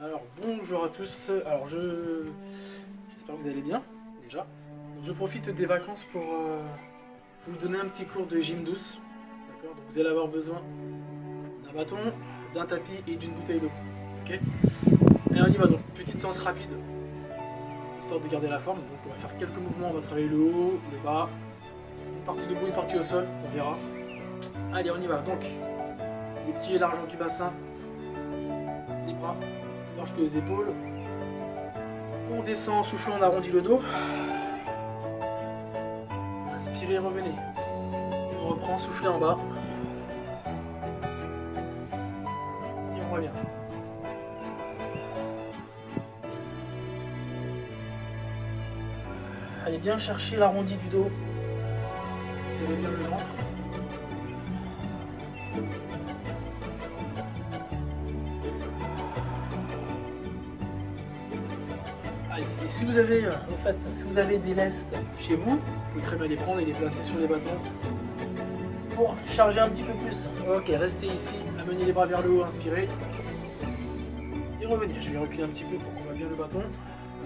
Alors bonjour à tous, j'espère que vous allez bien déjà. Donc, je profite des vacances pour vous donner un petit cours de gym douce. D'accord. Donc vous allez avoir besoin d'un bâton, d'un tapis et d'une bouteille d'eau. Ok. Et on y va donc, petite séance rapide, histoire de garder la forme. Donc on va faire quelques mouvements, on va travailler le haut, le bas, une partie debout, une partie au sol, on verra. Allez on y va, donc les pieds, largeur du bassin, les bras, plus large que les épaules. On descend en soufflant, on arrondit le dos. Inspirez, revenez. Et on reprend, soufflez en bas. Et on revient. Allez bien chercher l'arrondi du dos. Serrez bien le ventre. Allez, et si vous avez, si vous avez des lestes chez vous, vous pouvez très bien les prendre et les placer sur les bâtons pour charger un petit peu plus. Ok, restez ici, amenez les bras vers le haut, inspirez. Et revenez. Je vais reculer un petit peu pour qu'on voit bien le bâton.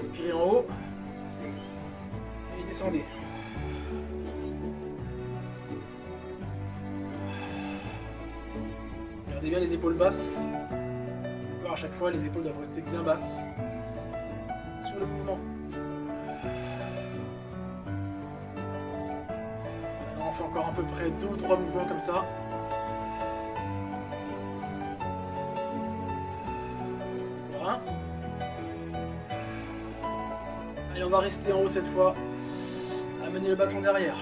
Inspirez en haut. Et descendez. Gardez bien les épaules basses. Encore à chaque fois, les épaules doivent rester bien basses sur le mouvement. Alors on fait encore à peu près 2 ou 3 mouvements comme ça. Voilà. Allez, on va rester en haut cette fois. Amenez le bâton derrière.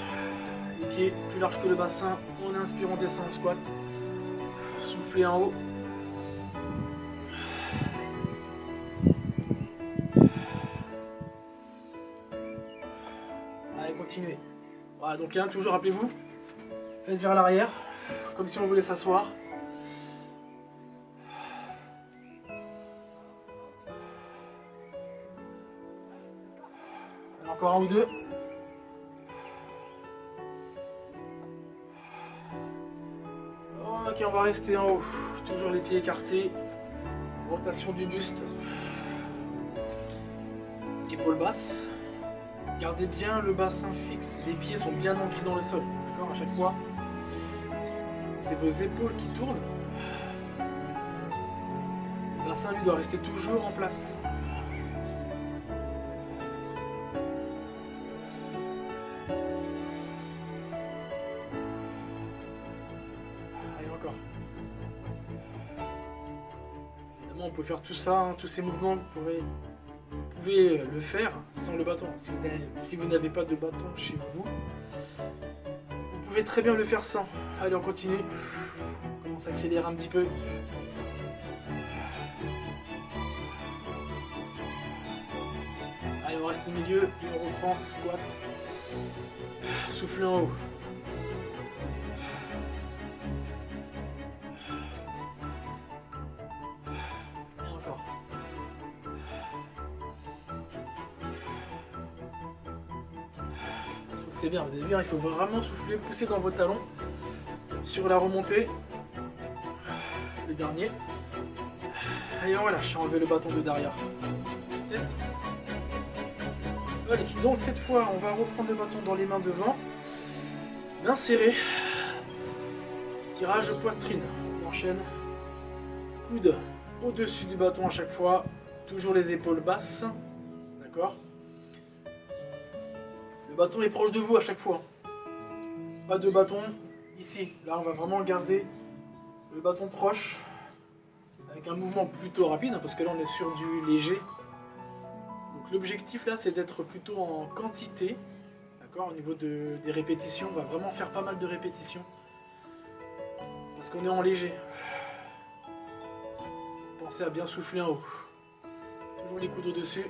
Les pieds plus larges que le bassin. On inspire, on descend en squat. Soufflez en haut. Allez, continuez. Voilà, donc là, toujours, rappelez-vous, fesses vers l'arrière, comme si on voulait s'asseoir. Encore un ou deux. Ok, on va rester en haut. Toujours les pieds écartés. Rotation du buste. Épaules basses. Gardez bien le bassin fixe. Les pieds sont bien ancrés dans le sol. D'accord. À chaque fois, c'est vos épaules qui tournent. Le bassin, lui, doit rester toujours en place. Allez, encore. Évidemment, on peut faire tout ça, hein, tous ces mouvements, vous pouvez le faire sans le bâton. Si vous n'avez pas de bâton chez vous, vous pouvez très bien le faire sans. Allez, on continue. On commence à accélérer un petit peu. Allez, on reste au milieu et on reprend squat. Soufflez en haut. Et encore. Soufflez bien, vous avez vu, il faut vraiment souffler, pousser dans vos talons. Sur la remontée, le dernier. Allez, on relâche, enlever le bâton de derrière. Tête. Allez, donc cette fois, on va reprendre le bâton dans les mains devant. Main serrée. Tirage poitrine. On enchaîne. Coude au-dessus du bâton à chaque fois. Toujours les épaules basses. D'accord. Le bâton est proche de vous à chaque fois. Pas de bâton ici. Là, on va vraiment garder le bâton proche. Avec un mouvement plutôt rapide, parce que là, on est sur du léger. Donc l'objectif là, c'est d'être plutôt en quantité. D'accord. Au niveau des répétitions, on va vraiment faire pas mal de répétitions. Parce qu'on est en léger. Pensez à bien souffler en haut. Toujours les coudes au-dessus.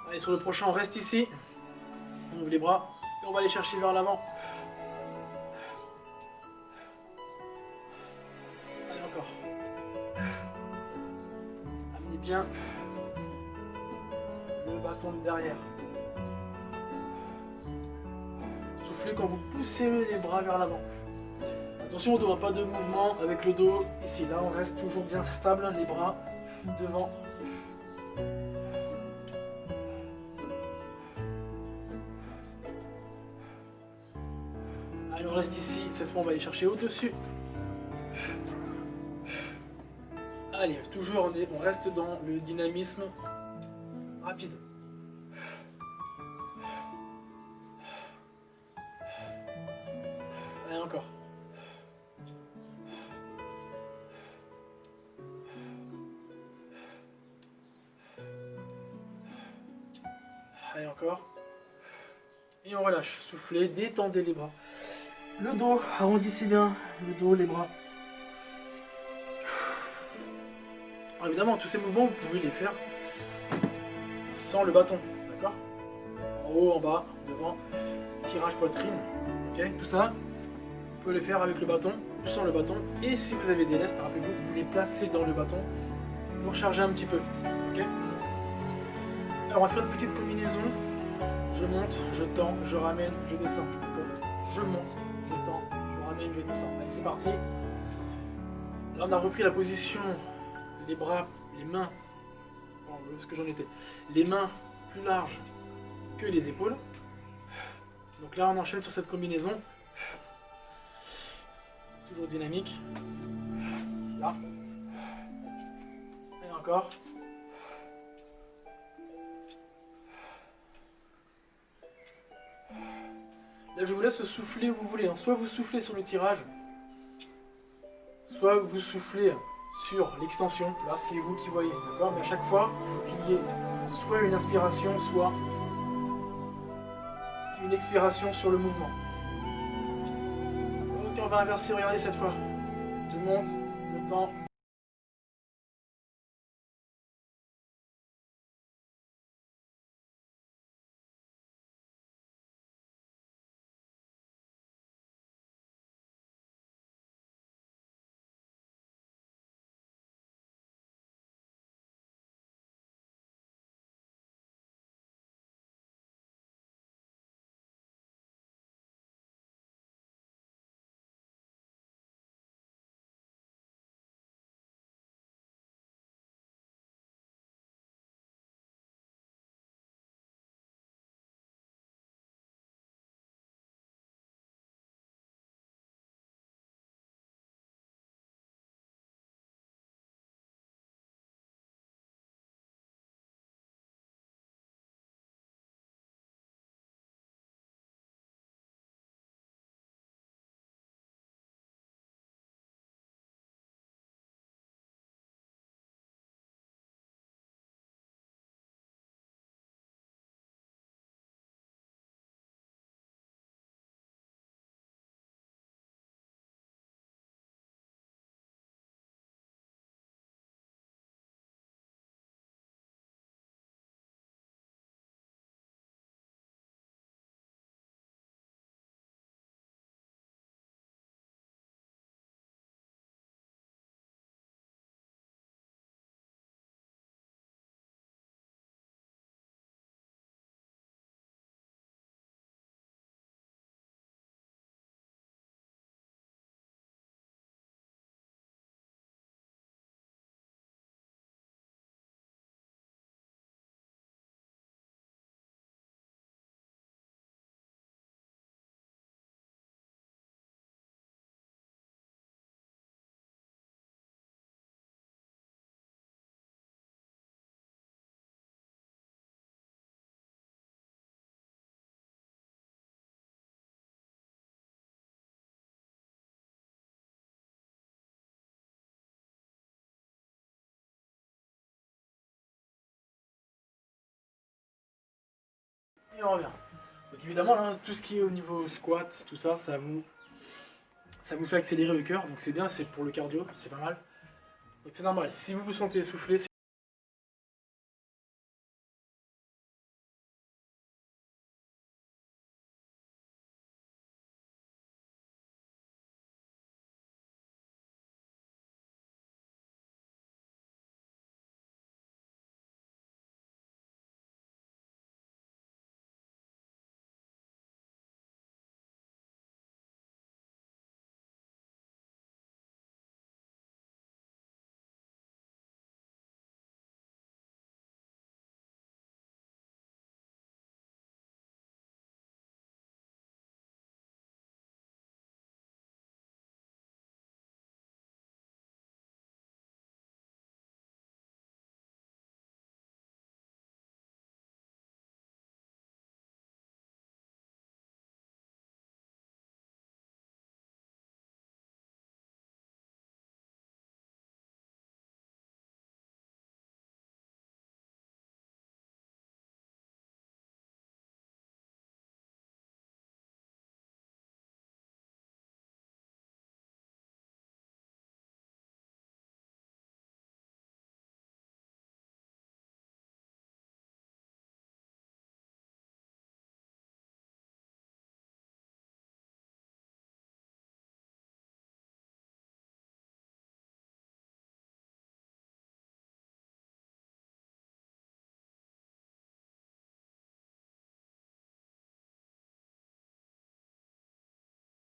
Allez, sur le prochain, on reste ici. On ouvre les bras et on va aller chercher vers l'avant. Allez, encore. Amenez bien le bâton de derrière. Soufflez quand vous poussez les bras vers l'avant. Attention au dos, hein, pas de mouvement avec le dos. Ici, là, on reste toujours bien stable, les bras devant. Allez, on reste ici. Cette fois, on va aller chercher au-dessus. Allez, toujours, on reste dans le dynamisme rapide. Allez, encore. Allez, encore. Et on relâche. Soufflez, détendez les bras. Le dos, arrondissez bien le dos, les bras. Alors évidemment, tous ces mouvements, vous pouvez les faire sans le bâton, d'accord? En haut, en bas, devant, tirage poitrine, ok? Tout ça, vous pouvez les faire avec le bâton ou sans le bâton. Et si vous avez des lestes, rappelez-vous que vous les placez dans le bâton pour charger un petit peu, ok? Alors on va faire une petite combinaison. Je monte, je tends, je ramène, je descends, d'accord? Je monte, je tends, je ramène, je descends. Allez, c'est parti. Là, on a repris la position, les bras, les mains, bon, ce que j'en étais, les mains plus larges que les épaules. Donc là, on enchaîne sur cette combinaison. Toujours dynamique. Là. Et encore. Là, je vous laisse souffler où vous voulez. Soit vous soufflez sur le tirage, soit vous soufflez sur l'extension. Là, c'est vous qui voyez, d'accord? Mais à chaque fois, il faut qu'il y ait soit une inspiration, soit une expiration sur le mouvement. Ok, on va inverser, regardez cette fois. Je monte, je tends. Et on revient. Donc évidemment, là, tout ce qui est au niveau squat, tout ça, ça vous fait accélérer le cœur. Donc c'est bien, c'est pour le cardio, c'est pas mal. Donc c'est normal. Si vous vous sentez essoufflé,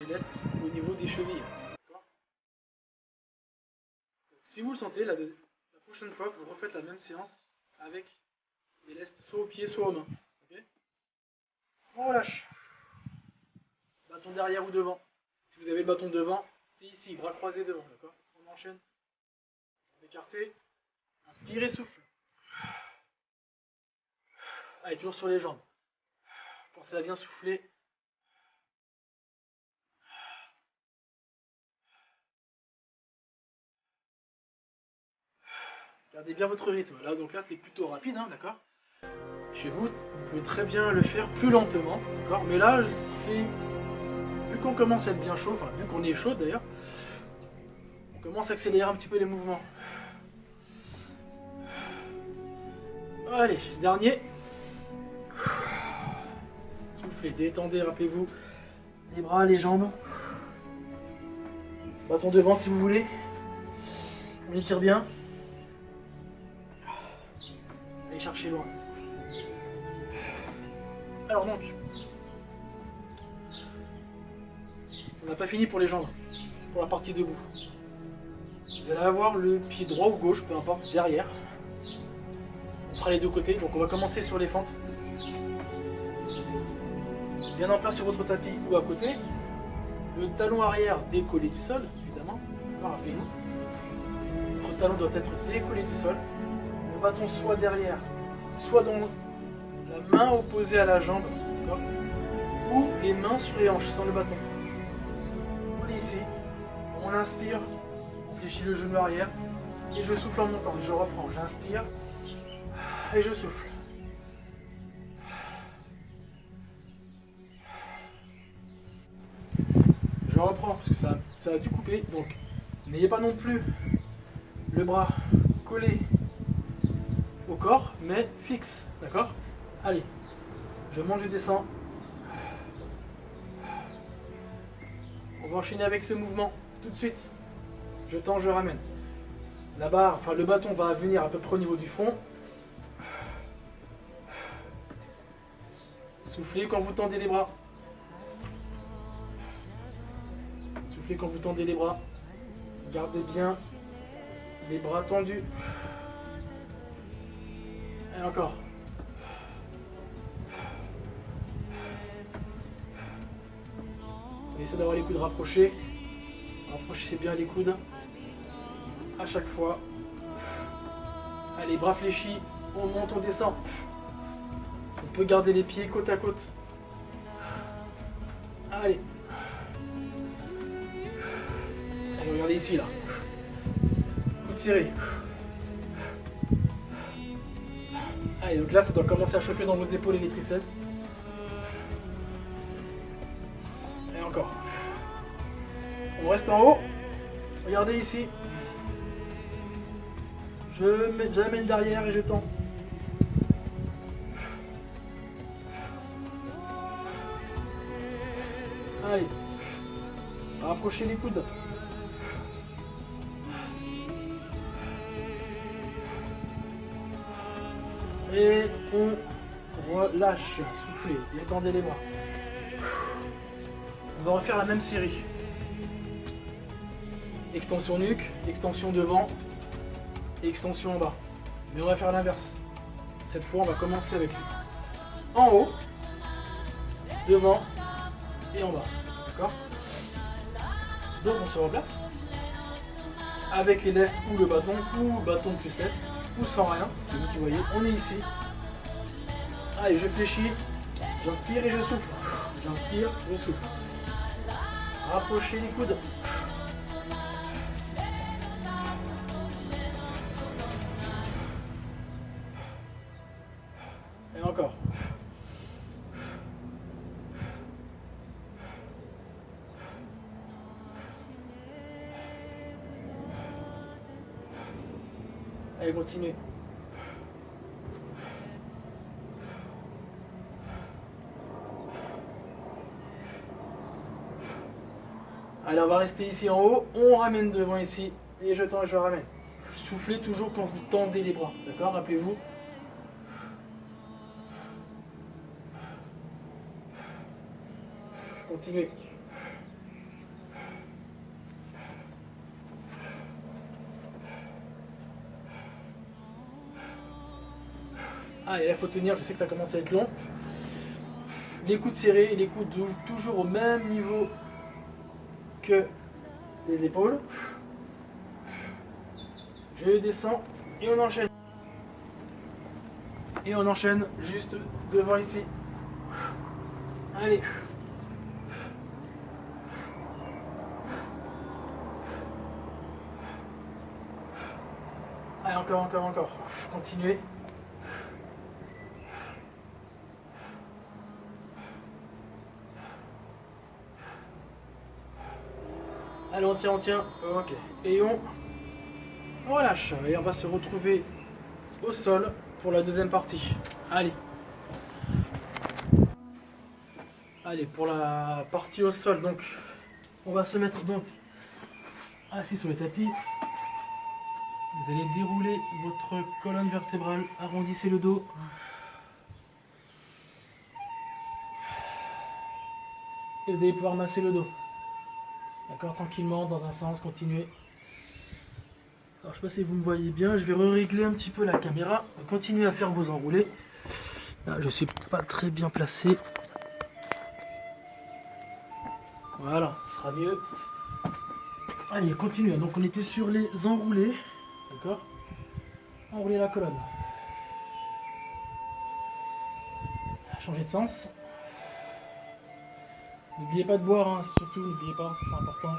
les lestes au niveau des chevilles. Si vous le sentez, la prochaine fois, vous refaites la même séance avec les lestes soit aux pieds, soit aux mains. Okay, on relâche. Bâton derrière ou devant. Si vous avez le bâton devant, c'est ici, bras croisés devant, d'accord? On enchaîne. Écartez. Inspirez, souffle. Allez, toujours sur les jambes. Pensez à bien souffler. Gardez bien votre rythme. Là, donc là, c'est plutôt rapide, hein, d'accord? Chez vous, vous pouvez très bien le faire plus lentement, d'accord? Mais là, c'est... Vu qu'on commence à être bien chaud, enfin, vu qu'on est chaud d'ailleurs, on commence à accélérer un petit peu les mouvements. Allez, dernier. Soufflez, détendez, rappelez-vous. Les bras, les jambes. Bâton devant si vous voulez. On étire bien. Allez chercher loin. Alors donc, on n'a pas fini pour les jambes, pour la partie debout. Vous allez avoir le pied droit ou gauche, peu importe, derrière. On fera les deux côtés, donc on va commencer sur les fentes. Bien en place sur votre tapis ou à côté. Le talon arrière décollé du sol, évidemment. Rappelez-vous. Votre talon doit être décollé du sol. Le bâton soit derrière, soit dans la main opposée à la jambe, ou les mains sur les hanches sans le bâton. On est ici, on inspire, on fléchit le genou arrière, et je souffle en montant, et je reprends, j'inspire, et je souffle. Je reprends, parce que ça a dû couper, donc n'ayez pas non plus le bras collé au corps, mais fixe, d'accord? Allez, je monte, je descends. On va enchaîner avec ce mouvement tout de suite. Je tends, je ramène. La barre, enfin le bâton va venir à peu près au niveau du front. Soufflez quand vous tendez les bras. Soufflez quand vous tendez les bras. Gardez bien les bras tendus. Et encore. Essayez d'avoir les coudes rapprochés. Rapprochez bien les coudes. À chaque fois. Allez, bras fléchis. On monte, on descend. On peut garder les pieds côte à côte. Allez. Allez, regardez ici, là. Coude serré. Allez, donc là, ça doit commencer à chauffer dans vos épaules et les triceps. Et encore. On reste en haut. Regardez ici. J'amène derrière et je tends. Allez. Rapprochez les coudes. Et on relâche. Soufflez. Détendez les bras. On va refaire la même série. Extension nuque, extension devant, et extension en bas. Mais on va faire l'inverse. Cette fois, on va commencer avec en haut, devant et en bas. D'accord? Donc on se replace. Avec les lestes ou le bâton plus leste, ou sans rien, c'est vous qui voyez. On est ici. Allez, je fléchis, j'inspire et je souffle. J'inspire, je souffle. Rapprochez les coudes. Et encore. Allez, continuez. Allez, on va rester ici en haut, on ramène devant ici, et je tends et je ramène. Soufflez toujours quand vous tendez les bras, d'accord? Rappelez-vous. Continuez. Allez, là, il faut tenir, je sais que ça commence à être long. Les coudes serrés, les coudes toujours au même niveau que les épaules. Je descends et on enchaîne. Et on enchaîne juste devant ici. Allez. Allez, encore. Continuez. Allez, on tient. Ok. Et on relâche. Et on va se retrouver au sol pour la deuxième partie. Allez. Allez, pour la partie au sol, donc, on va se mettre donc assis sur le tapis. Vous allez dérouler votre colonne vertébrale, arrondissez le dos. Et vous allez pouvoir masser le dos. D'accord, tranquillement, dans un sens, continuez. Alors, je sais pas si vous me voyez bien, je vais régler un petit peu la caméra. Continuez à faire vos enroulés. Là, je suis pas très bien placé. Voilà, ce sera mieux. Allez, continuez. Donc, on était sur les enroulés. D'accord? Enrouler la colonne. Changer de sens. N'oubliez pas de boire, hein. Surtout, n'oubliez pas, ça c'est important.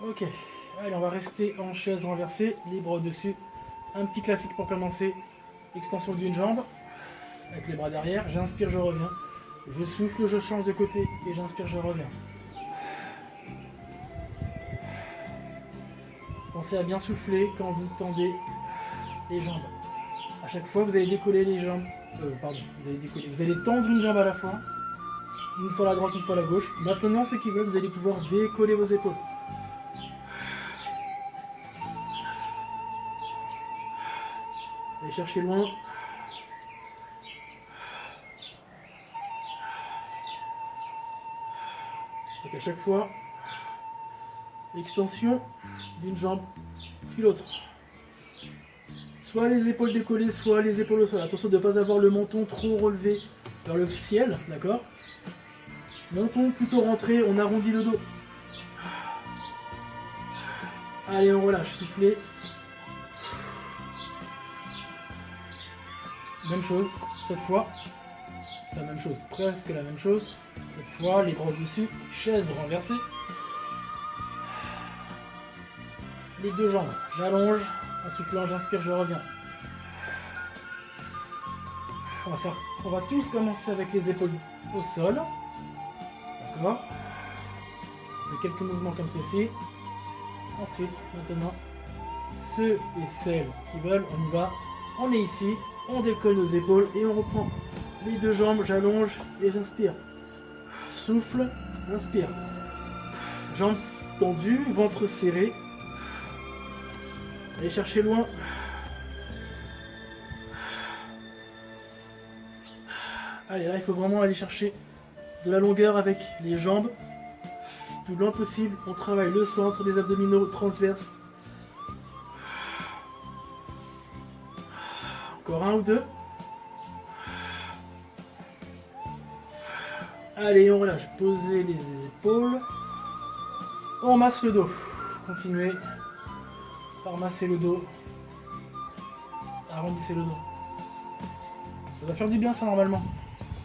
Ok, allez, on va rester en chaise renversée, libre au-dessus. Un petit classique pour commencer. Extension d'une jambe, avec les bras derrière. J'inspire, je reviens. Je souffle, je change de côté et j'inspire, je reviens. Pensez à bien souffler quand vous tendez les jambes. À chaque fois, vous allez décoller les jambes. Vous allez tendre une jambe à la fois. Une fois la droite, une fois la gauche. Maintenant, ceux qui veulent, vous allez pouvoir décoller vos épaules. Allez chercher loin. Donc à chaque fois, extension d'une jambe puis l'autre. Soit les épaules décollées, soit les épaules au sol. Attention de ne pas avoir le menton trop relevé vers le ciel, d'accord? Menton plutôt rentré, on arrondit le dos. Allez, on relâche, soufflez. Même chose, cette fois. La même chose, presque la même chose. Cette fois, les bras au-dessus, chaise renversée. Les deux jambes, j'allonge. En soufflant, j'inspire, je reviens. On va tous commencer avec les épaules au sol. D'accord? On fait quelques mouvements comme ceci. Ensuite, maintenant, ceux et celles qui veulent, on y va. On est ici, on décolle nos épaules et on reprend les deux jambes, j'allonge et j'inspire. Souffle, inspire. Jambes tendues, ventre serré. Allez chercher loin. Allez, là, il faut vraiment aller chercher de la longueur avec les jambes. Plus loin possible, on travaille le centre des abdominaux transverses. Encore un ou deux. Allez, on relâche. Posez les épaules. On masse le dos. Continuez par masser le dos. Arrondissez le dos. Ça va faire du bien ça normalement.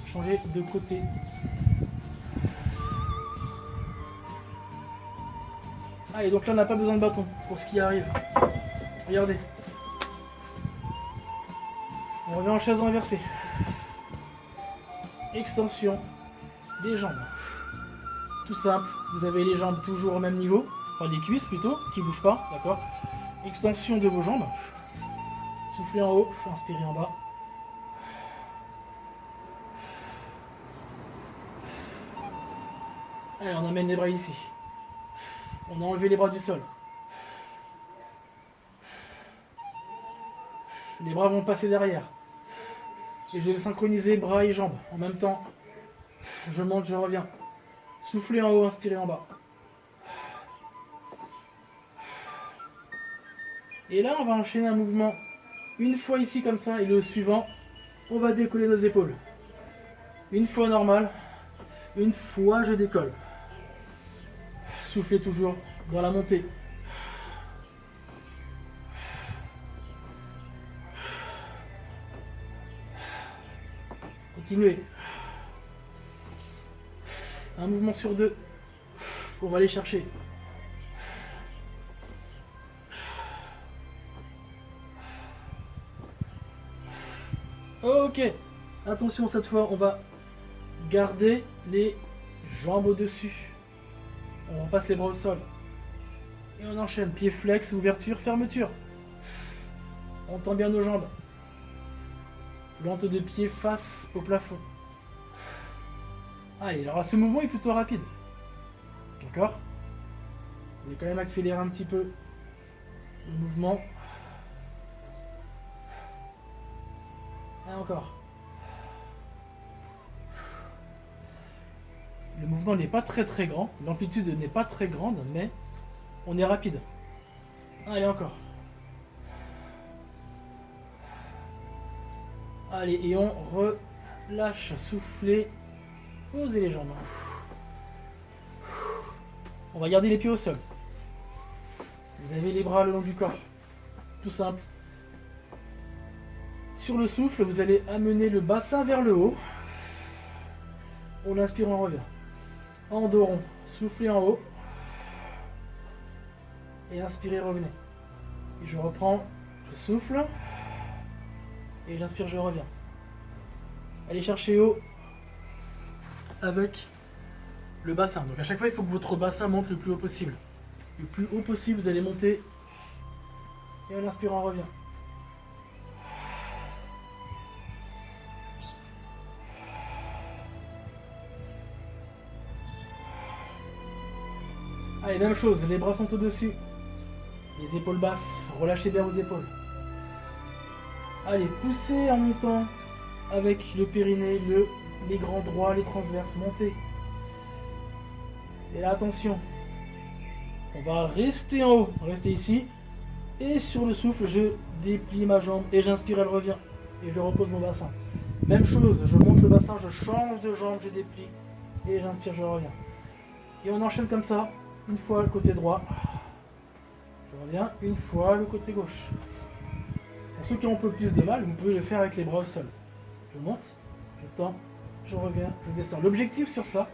Changer de côté. Allez, donc là on n'a pas besoin de bâton pour ce qui arrive. Regardez. On revient en chaise renversée. Extension des jambes. Tout simple, vous avez les jambes toujours au même niveau, enfin les cuisses plutôt, qui ne bougent pas, d'accord? Extension de vos jambes. Soufflez en haut, inspirez en bas. Allez, on amène les bras ici. On a enlevé les bras du sol. Les bras vont passer derrière. Et je vais synchroniser bras et jambes. En même temps, je monte, je reviens. Soufflez en haut, inspirez en bas. Et là, on va enchaîner un mouvement Une fois ici comme ça, et le suivant, on va décoller nos épaules. Une fois normal, une fois je décolle. Soufflez toujours dans la montée. Continuez. Un mouvement sur deux. On va aller chercher. Ok. Attention, cette fois, on va garder les jambes au-dessus. On repasse les bras au sol. Et on enchaîne. Pied flex, ouverture, fermeture. On tend bien nos jambes. Plante de pied face au plafond. Allez, alors ce mouvement est plutôt rapide. D'accord? Vous allez quand même accélérer un petit peu le mouvement. Et encore. Le mouvement n'est pas très grand. L'amplitude n'est pas très grande, mais on est rapide. Allez, encore. Allez, et on relâche, soufflez, posez les jambes. On va garder les pieds au sol. Vous avez les bras le long du corps. Tout simple. Sur le souffle, vous allez amener le bassin vers le haut. On inspire, on revient. En dos rond, soufflez en haut. Et inspirez, revenez. Et je reprends, je souffle. Et j'inspire, je reviens. Allez chercher haut avec le bassin. Donc à chaque fois, il faut que votre bassin monte le plus haut possible. Le plus haut possible, vous allez monter. Et en inspirant, on revient. Allez, même chose, les bras sont au-dessus. Les épaules basses, relâchez bien vos épaules. Allez, poussez en montant avec le périnée, les grands droits, les transverses, montez. Et là, attention, on va rester en haut, rester ici. Et sur le souffle, je déplie ma jambe et j'inspire, elle revient. Et je repose mon bassin. Même chose, je monte le bassin, je change de jambe, je déplie. Et j'inspire, je reviens. Et on enchaîne comme ça, une fois le côté droit. Je reviens, une fois le côté gauche. Pour ceux qui ont un peu plus de mal, vous pouvez le faire avec les bras au sol. Je monte, je tends, je reviens, je descends. L'objectif sur ça,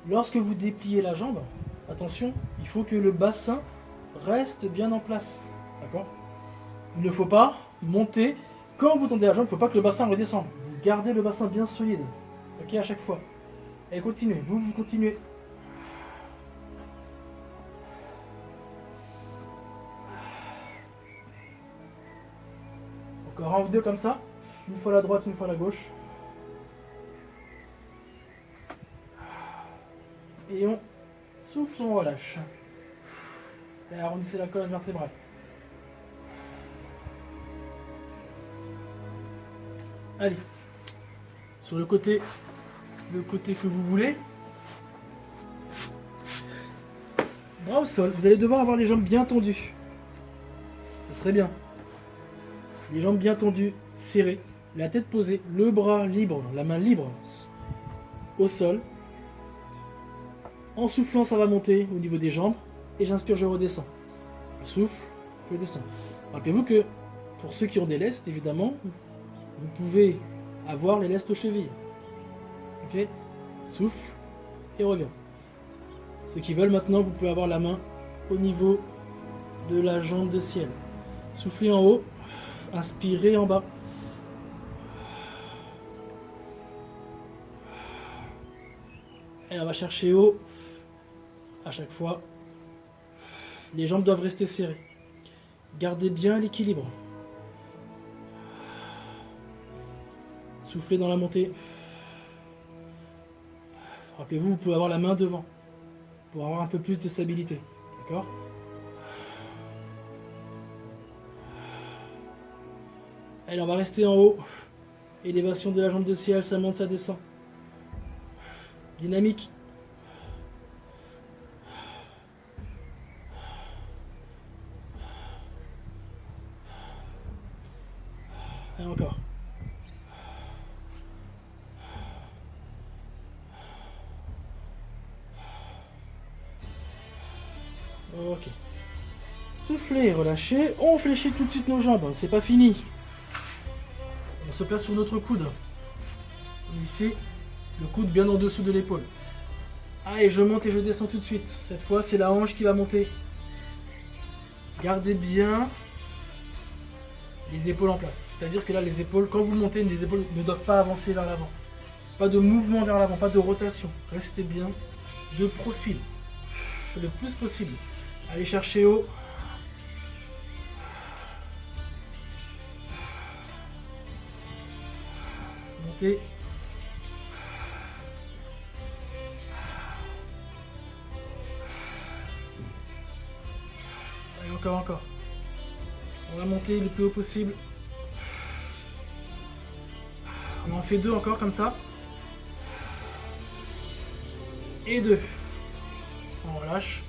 lorsque vous dépliez la jambe, attention, il faut que le bassin reste bien en place. D'accord? Il ne faut pas monter. Quand vous tendez la jambe, il ne faut pas que le bassin redescende. Vous gardez le bassin bien solide. Ok, à chaque fois. Et continuez, vous continuez. Encore un ou deux comme ça. Une fois la droite, une fois la gauche. Et on souffle, on relâche. Et arrondissez la colonne vertébrale. Allez. Sur le côté que vous voulez. Bras au sol. Vous allez devoir avoir les jambes bien tendues. Ça serait bien. Les jambes bien tendues, serrées, la tête posée, le bras libre, la main libre au sol. En soufflant, ça va monter au niveau des jambes. Et j'inspire, je redescends. Je souffle, je descends. Rappelez-vous que pour ceux qui ont des lestes, évidemment, vous pouvez avoir les lestes aux chevilles. Ok? Souffle et reviens. Ceux qui veulent maintenant, vous pouvez avoir la main au niveau de la jambe de ciel. Soufflez en haut. Inspirez en bas. Et on va chercher haut à chaque fois. Les jambes doivent rester serrées. Gardez bien l'équilibre. Soufflez dans la montée. Rappelez-vous, vous pouvez avoir la main devant pour avoir un peu plus de stabilité. D'accord ? Allez, on va rester en haut. Élévation de la jambe de ciel, ça monte, ça descend. Dynamique. Et encore. Ok. Soufflez, relâchez. On fléchit tout de suite nos jambes. C'est pas fini. On se place sur notre coude. Ici, le coude bien en dessous de l'épaule. Allez, je monte et je descends tout de suite. Cette fois, c'est la hanche qui va monter. Gardez bien les épaules en place. C'est-à-dire que là, les épaules, quand vous montez, les épaules ne doivent pas avancer vers l'avant. Pas de mouvement vers l'avant, pas de rotation. Restez bien de profil. Le plus possible. Allez chercher haut. Montez. Allez, encore. On va monter le plus haut possible. On en fait 2 encore comme ça. Et 2. On relâche.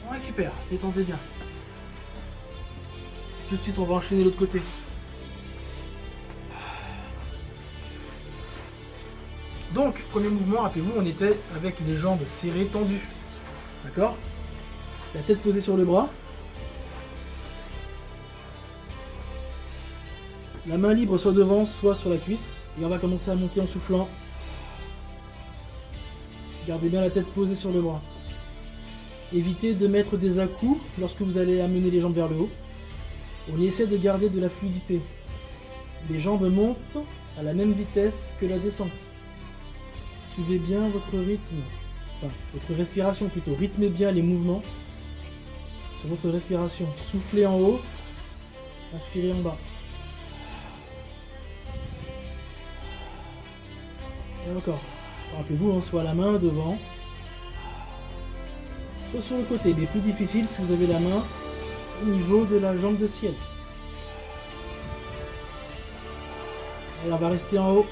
On récupère. Détendez bien. Tout de suite, on va enchaîner l'autre côté. Donc, premier mouvement, rappelez-vous, on était avec les jambes serrées, tendues. D'accord? La tête posée sur le bras. La main libre soit devant, soit sur la cuisse. Et on va commencer à monter en soufflant. Gardez bien la tête posée sur le bras. Évitez de mettre des à-coups lorsque vous allez amener les jambes vers le haut. On essaie de garder de la fluidité. Les jambes montent à la même vitesse que la descente. Suivez bien votre rythme, enfin votre respiration plutôt. Rythmez bien les mouvements sur votre respiration. Soufflez en haut, inspirez en bas. Et encore. Rappelez-vous, soit la main devant, soit sur le côté. Il est plus difficile si vous avez la main au niveau de la jambe de ciel. Allez, on va rester en haut.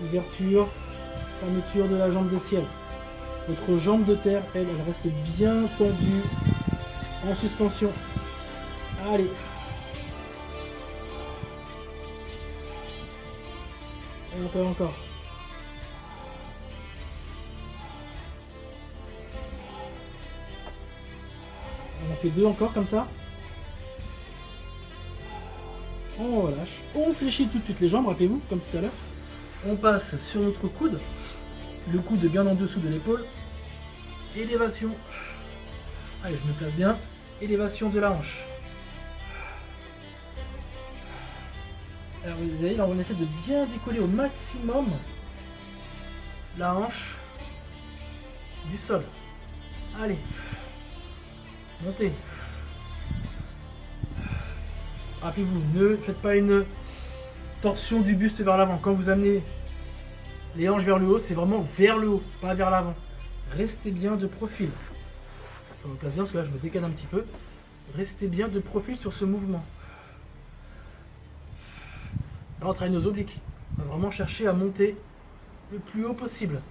Ouverture, fermeture de la jambe de ciel. Votre jambe de terre, elle reste bien tendue, en suspension. Allez. Et encore. On en fait 2 encore comme ça. On relâche. On fléchit tout de suite les jambes, rappelez-vous, comme tout à l'heure. On passe sur notre coude. Le coude bien en dessous de l'épaule. Élévation. Allez, je me place bien. Élévation de la hanche. Alors vous voyez, là on essaie de bien décoller au maximum la hanche du sol. Allez. Montez. Rappelez-vous, ne faites pas une torsion du buste vers l'avant. Quand vous amenez les hanches vers le haut, c'est vraiment vers le haut, pas vers l'avant. Restez bien de profil. Je me place bien parce que là je me décale un petit peu. Restez bien de profil sur ce mouvement. Là on travaille nos obliques. On va vraiment chercher à monter le plus haut possible.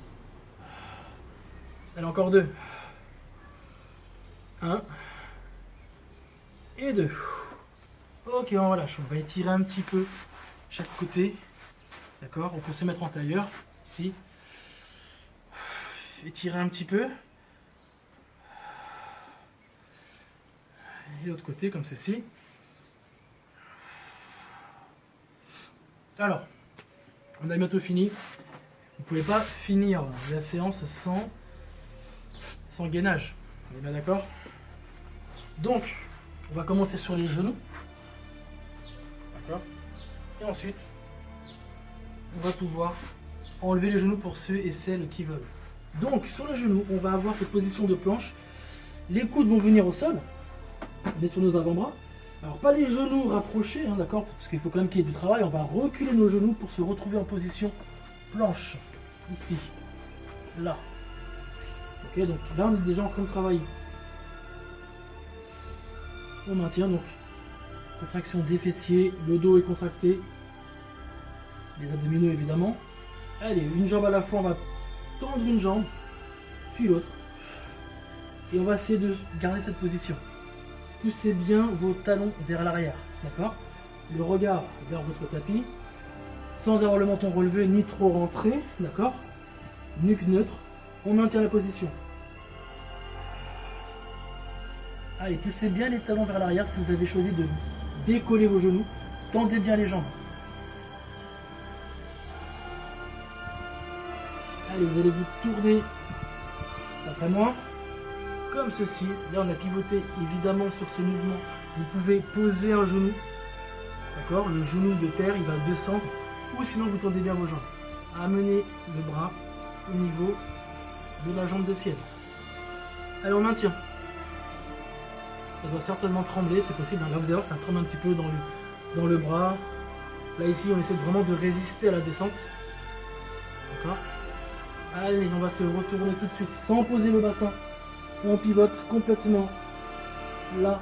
Allez, encore 2. 1 et 2. Ok, on relâche. On va étirer un petit peu chaque côté. D'accord? On peut se mettre en tailleur. Ici. Étirer un petit peu. Et l'autre côté, comme ceci. Alors, on a bientôt fini. Vous ne pouvez pas finir la séance sans gainage. On est bien d'accord? Donc, on va commencer sur les genoux. D'accord? Et ensuite, on va pouvoir enlever les genoux pour ceux et celles qui veulent. Donc, sur le genou, on va avoir cette position de planche. Les coudes vont venir au sol. On est sur nos avant-bras. Alors, pas les genoux rapprochés, hein, d'accord? Parce qu'il faut quand même qu'il y ait du travail. On va reculer nos genoux pour se retrouver en position planche. Ici. Là. Ok, donc là, on est déjà en train de travailler. On maintient donc contraction des fessiers, le dos est contracté, les abdominaux évidemment. Allez, une jambe à la fois, on va tendre une jambe, puis l'autre. Et on va essayer de garder cette position. poussez bien vos talons vers l'arrière, d'accord? Le regard vers votre tapis, sans avoir le menton relevé ni trop rentré, d'accord? Nuque neutre, on maintient la position. Allez, poussez bien les talons vers l'arrière si vous avez choisi de décoller vos genoux, tendez bien les jambes. Allez, vous allez vous tourner face à moi, comme ceci. Là, on a pivoté évidemment sur ce mouvement. Vous pouvez poser un genou, d'accord? Le genou de terre, il va descendre, ou sinon vous tendez bien vos jambes. Amenez le bras au niveau de la jambe de ciel. Allez, on maintient. Ça doit certainement trembler, c'est possible. Là, vous allez voir, ça tremble un petit peu dans le bras. Là, ici, on essaie vraiment de résister à la descente. D'accord? Allez, on va se retourner tout de suite, sans poser le bassin. On pivote complètement. Là,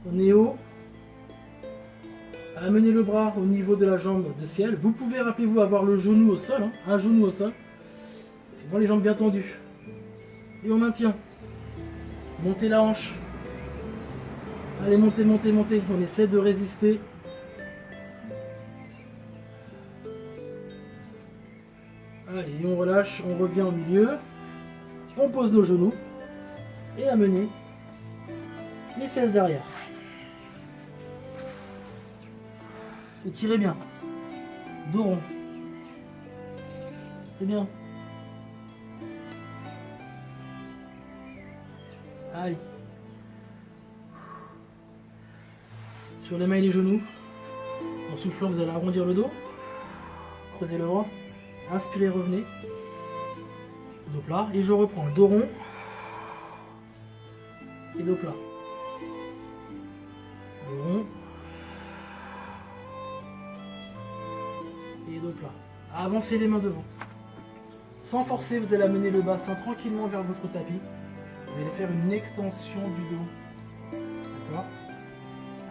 on est haut. Amenez le bras au niveau de la jambe de ciel. Vous pouvez, rappelez-vous, avoir le genou au sol, hein, un genou au sol. C'est bon, les jambes bien tendues. Et on maintient. Montez la hanche. Allez, montez, montez, montez. On essaie de résister. Allez, on relâche, on revient au milieu. On pose nos genoux. Et amenez les fesses derrière. Étirez bien. Dos rond. C'est bien. Allez. Sur les mains et les genoux. En soufflant, vous allez arrondir le dos. Creusez le ventre. Inspirez, revenez. Dos plat. Et je reprends le dos rond. Et dos plat. Dos rond. Et dos plat. Avancez les mains devant. Sans forcer, vous allez amener le bassin tranquillement vers votre tapis. Vous allez faire une extension du dos. D'accord?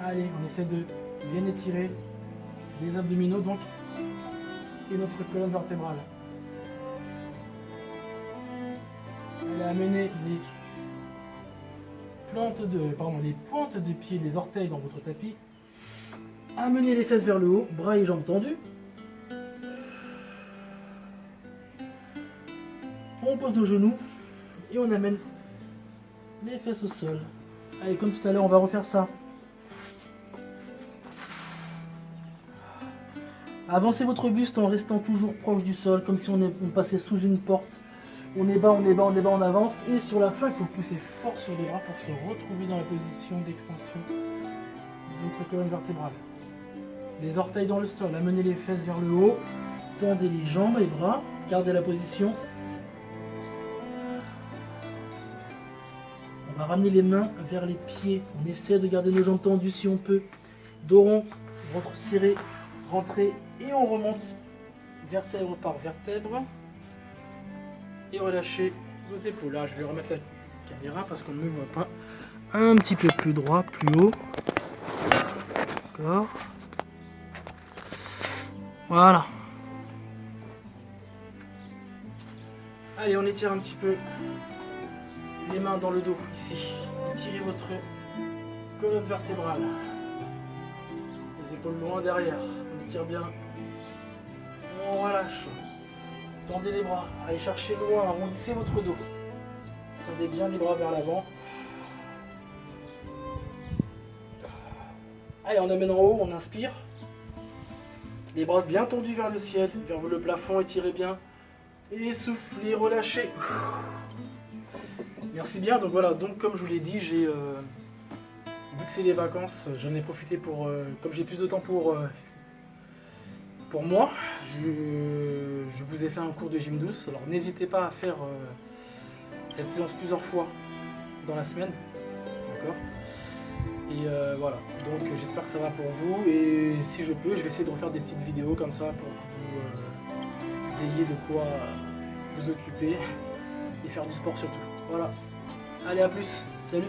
Allez, on essaie de bien étirer les abdominaux donc et notre colonne vertébrale. Allez, amenez les pointes de pied, les orteils dans votre tapis. Amenez les fesses vers le haut, bras et jambes tendus. On pose nos genoux et on amène les fesses au sol. Allez, comme tout à l'heure, on va refaire ça. Avancez votre buste en restant toujours proche du sol, comme si on passait sous une porte. On est bas, on est bas, on est bas, on avance. Et sur la fin, il faut pousser fort sur les bras pour se retrouver dans la position d'extension de notre colonne vertébrale. Les orteils dans le sol, amenez les fesses vers le haut. Tendez les jambes et les bras. Gardez la position. On va ramener les mains vers les pieds. On essaie de garder nos jambes tendues si on peut. Dos rond, ventre serré, rentrez et on remonte vertèbre par vertèbre. Et relâchez vos épaules. Là, je vais remettre la caméra parce qu'on ne me voit pas. Un petit peu plus droit, plus haut. D'accord. Voilà. Allez, on étire un petit peu les mains dans le dos, ici. Étirez votre colonne vertébrale. Les épaules loin derrière. On étire bien. On relâche. Tendez les bras. Allez chercher loin. Arrondissez votre dos. Tendez bien les bras vers l'avant. Allez, on amène en haut. On inspire. Les bras bien tendus vers le ciel, vers le plafond. Étirez bien. Et soufflez, relâchez. Merci bien. Donc voilà, donc comme je vous l'ai dit, j'ai vu que c'est les vacances, j'en ai profité pour, comme j'ai plus de temps pour moi, je vous ai fait un cours de gym douce. Alors n'hésitez pas à faire cette séance plusieurs fois dans la semaine, d'accord? Et voilà, donc j'espère que ça va pour vous. Et si je peux, je vais essayer de refaire des petites vidéos comme ça pour que vous ayez de quoi vous occuper et faire du sport surtout. Voilà. Allez, à plus. Salut.